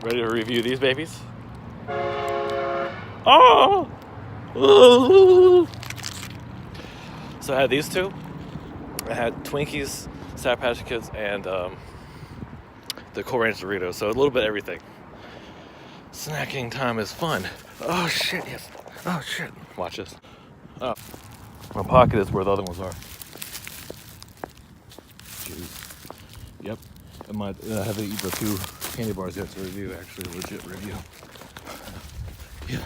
Ready to review these babies? Oh! Ooh. So I had these two. I had Twinkies, Sour Patch Kids, and the Cool Ranch Doritos. So a little bit of everything. Snacking time is fun. Oh shit, yes. Oh shit. Watch this. Oh. My pocket is where the other ones are. Jeez. Yep. I haven't eaten the two candy bars yet to review, actually, a legit review. Yeah.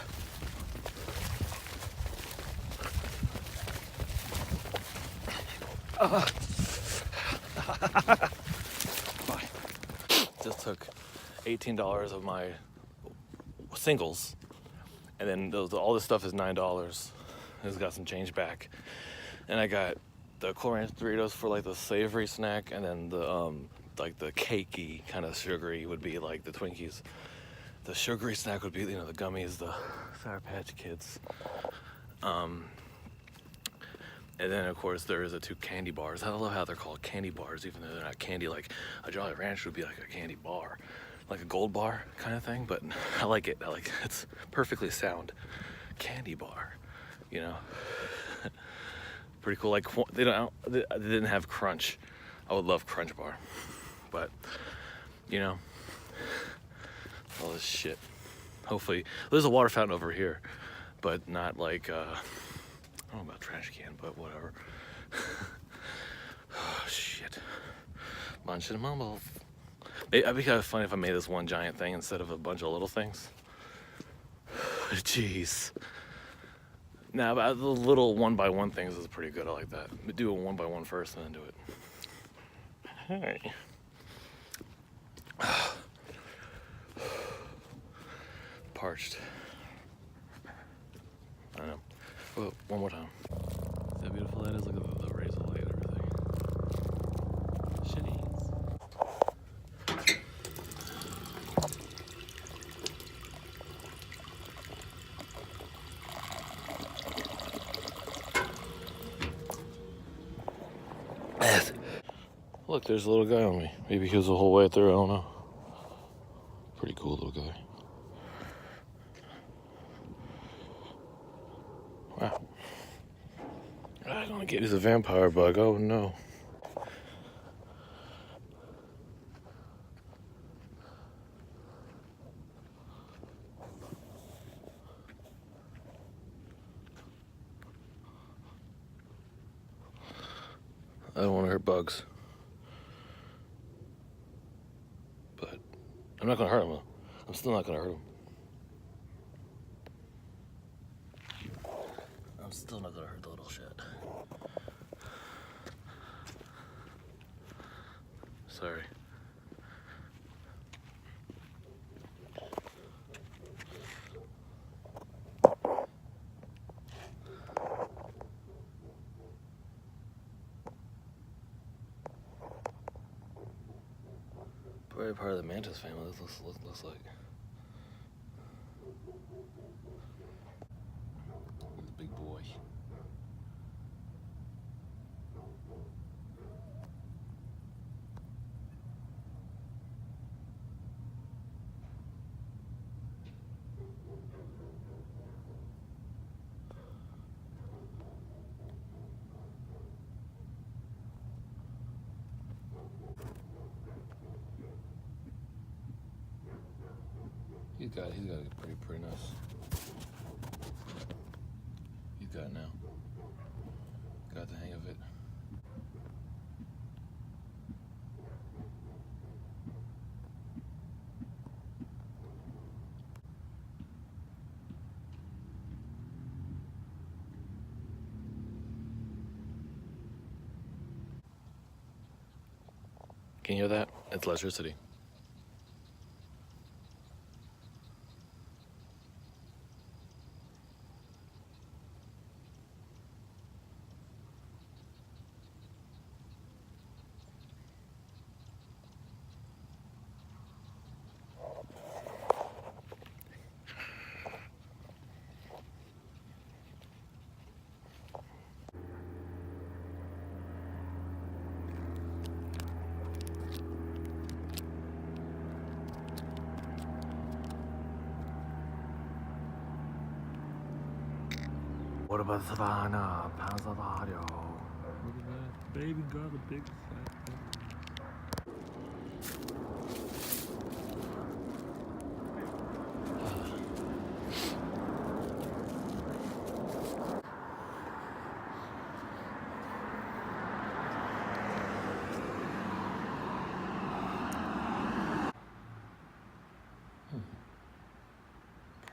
Just took $18 of my singles, and then all this stuff is $9. It's got some change back, and I got the Cool Ranch Doritos for like the savory snack, and then the like the cakey kind of sugary would be like the Twinkies. The sugary snack would be, you know, the gummies, the Sour Patch Kids. And then, of course, there is the two candy bars. I love how they're called candy bars, even though they're not candy. Like a Jolly Rancher would be like a candy bar, like a gold bar kind of thing. But I like it. It's perfectly sound. Candy bar, you know. Pretty cool. Like they didn't have crunch. I would love Crunch Bar, but you know, all this shit. Hopefully, there's a water fountain over here, but not like. I don't know about trash can, but whatever. Oh, shit. Munch Mumble. It'd be kind of funny if I made this one giant thing instead of a bunch of little things. Jeez. Now, about the little one-by-one things is pretty good. I like that. Do a one-by-one first and then do it. Hey. Parched. I know. Well, one more time. See how beautiful that is? Look at the razor blade and everything. Shitties. Look, there's a little guy on me. Maybe he was the whole way through, I don't know. Pretty cool little guy. Wow. I'm gonna get this a vampire bug, oh no. I don't want to hurt bugs. But I'm not gonna hurt him. I'm still not gonna hurt him. I'm still not gonna hurt the little shit. Sorry. Probably part of the mantis family, this looks like. This big boy. He's got it pretty nice. He's got it now. Got the hang of it. Can you hear that? It's electricity. What about Savannah? Panzavario. Look at that. Baby got a big fat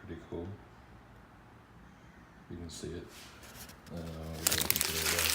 Pretty cool. You can see it. We're going to the